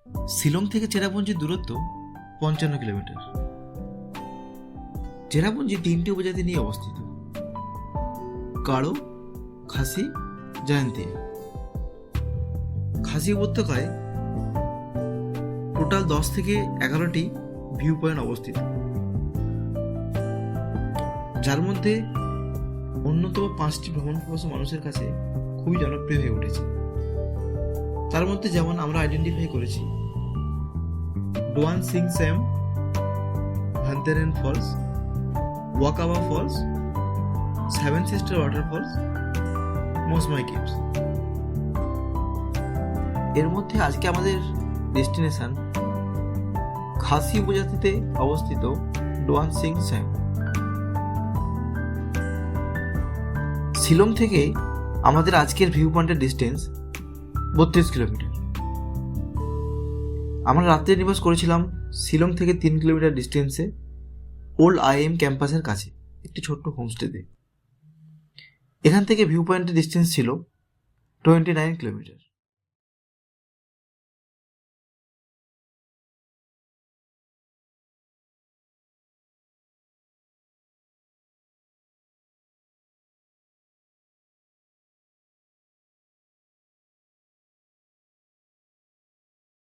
শিলং থেকে চেরাপুঞ্জির দূরত্ব 55 কিলোমিটার। চেরাপুঞ্জি 3টি উপজাতি নিয়ে অবস্থিত: গারো, খাসি, জয়ন্তিয়া। খাসি উপত্যকায় টোটাল 10 থেকে 11টি ভিউ পয়েন্ট অবস্থিত, যার মধ্যে অন্যতম 5টি ভ্রমণ পিপাসু মানুষের কাছে খুবই জনপ্রিয় হয়ে উঠেছে। তার মধ্যে যেমন আমরা আইডেন্টিফাই করেছি Dwan Sing Syiem, Dainthlen falls, Wakaba falls, seven sister waterfalls, Mawsmai caves. এর মধ্যে আজকে আমাদের ডেস্টিনেশন খাসি উপজাতিতে অবস্থিত ডোয়ান সিং স্যাম। শিলং থেকে আমাদের আজকের ভিউ পয়েন্টের ডিস্টেন্স 32 কিলোমিটার। আমরা রাত্রে নিবাস করেছিলাম শিলং থেকে 3 কিলোমিটার ডিস্টেন্সে ওল্ড IIM ক্যাম্পাসের কাছে একটি ছোট্ট হোমস্টেতে। এখান থেকে ভিউ পয়েন্টের ডিস্টেন্স ছিল 29 কিলোমিটার।